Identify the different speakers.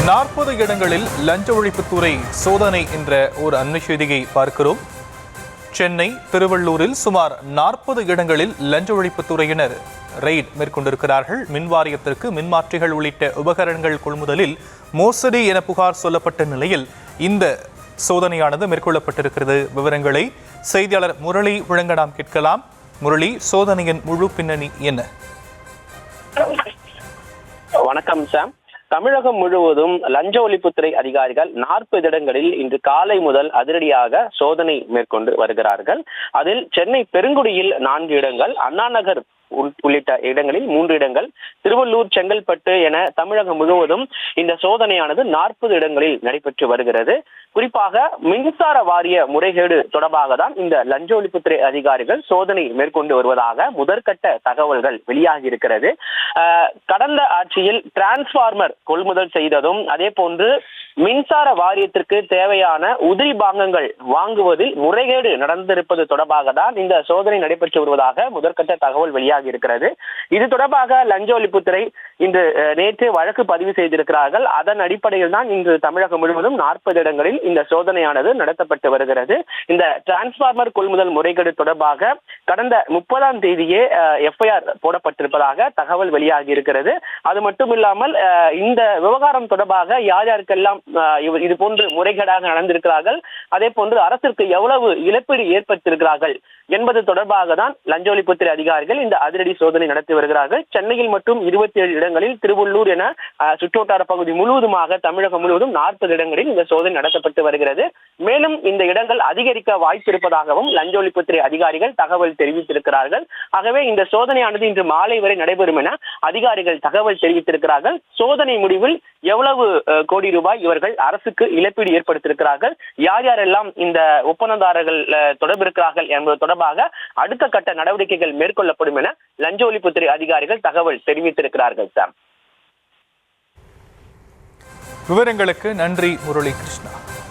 Speaker 1: 40 இடங்களில் லஞ்ச ஒழிப்புத்துறை சோதனை என்ற ஒரு அண்மை செய்தியை பார்க்கிறோம். சென்னை, திருவள்ளூரில் சுமார் 40 இடங்களில் லஞ்ச ஒழிப்புத்துறையினர் ரெய்ட் மேற்கொண்டிருக்கிறார்கள். மின் வாரியத்திற்கு மின்மாற்றிகள் உள்ளிட்ட உபகரணங்கள் கொள்முதலில் மோசடி என புகார் சொல்லப்பட்ட நிலையில் இந்த சோதனையானது மேற்கொள்ளப்பட்டிருக்கிறது. விவரங்களை செய்தியாளர் முரளி வழங்க நாம் கேட்கலாம். முரளி, சோதனையின் முழு பின்னணி என்ன?
Speaker 2: வணக்கம் சாம். தமிழகம் முழுவதும் லஞ்ச ஒழிப்புத்துறை அதிகாரிகள் 40 இடங்களில் இன்று காலை முதல் அதிரடியாக சோதனை மேற்கொண்டு வருகிறார்கள். அதில் சென்னை பெருங்குடியில் 4 இடங்கள், அண்ணா நகர் உள்ளிட்ட இடங்களில் 3 இடங்கள், திருவள்ளூர், செங்கல்பட்டு என தமிழகம் முழுவதும் இந்த சோதனையானது 40 இடங்களில் நடைபெற்று வருகிறது. குறிப்பாக மின்சார வாரிய முறைகேடு தொடர்பாக தான் இந்த லஞ்ச ஒழிப்புத்துறை அதிகாரிகள் சோதனை மேற்கொண்டு வருவதாக முதற்கட்ட தகவல்கள் வெளியாகி இருக்கிறது. கடந்த ஆட்சியில் டிரான்ஸ்பார்மர் கொள்முதல் செய்ததும், அதே போன்று மின்சார வாரியத்திற்கு தேவையான உதிரி பாகங்கள் வாங்குவதில் முறைகேடு நடந்திருப்பது தொடர்பாக தான் இந்த சோதனை நடைபெற்று வருவதாக முதற்கட்ட தகவல் வெளியாகி இருக்கிறது. இது தொடர்பாக லஞ்ச ஒழிப்புத்துறை இன்று நேற்று வழக்கு பதிவு செய்திருக்கிறார்கள். அதன் அடிப்படையில் தான் இன்று தமிழகம் முழுவதும் 40 இடங்களில் இந்த சோதனையானது நடத்தப்பட்டு வருகிறது. இந்த டிரான்ஸ்பார்மர் கொள்முதல் முறைகேடு தொடர்பாக கடந்த 30ஆம் தேதியே எஃப்ஐஆர் போடப்பட்டிருப்பதாக தகவல் வெளியாகி இருக்கிறது. அது மட்டுமில்லாமல் இந்த விவகாரம் தொடர்பாக யார் யாருக்கெல்லாம் இது போன்று முறைகேடாக நடந்திருக்கிறார்கள், அதே போன்று அரசிற்கு எவ்வளவு இழப்பீடு ஏற்படுத்தியிருக்கிறார்கள் என்பது தொடர்பாக தான் லஞ்ச ஒழிப்புத்துறை அதிகாரிகள் இந்த அதிரடி சோதனை நடத்தி வருகிறார்கள். சென்னையில் மட்டும் 27 இடங்களில், திருவள்ளூர் என சுற்றுவட்டார பகுதி முழுவதுமாக தமிழகம் முழுவதும் 40 இடங்களில் இந்த சோதனை நடத்தப்பட்டு வருகிறது. மேலும் இந்த இடங்கள் அதிகரிக்க வாய்ப்பு இருப்பதாகவும் லஞ்ச ஒழிப்புத்துறை அதிகாரிகள் தகவல் தெரிவித்திருக்கிறார்கள். ஆகவே இந்த சோதனையானது இன்று மாலை வரை நடைபெறும் என அதிகாரிகள் தகவல் தெரிவித்திருக்கிறார்கள். சோதனை முடிவில் எவ்வளவு கோடி ரூபாய் இவர்கள் அரசுக்கு இழப்பீடு ஏற்படுத்தியிருக்கிறார்கள், யார் யாரெல்லாம் இந்த ஒப்பந்ததாரர்கள் தொடர்பு இருக்கிறார்கள் என்பது தொடர்பாக அடுத்த கட்ட நடவடிக்கைகள் மேற்கொள்ளப்படும் என லஞ்ச ஒழிப்புத்துறை அதிகாரிகள் தகவல் தெரிவித்திருக்கிறார்கள். சாம்,
Speaker 1: விவரங்களுக்கு நன்றி முரளி கிருஷ்ணா.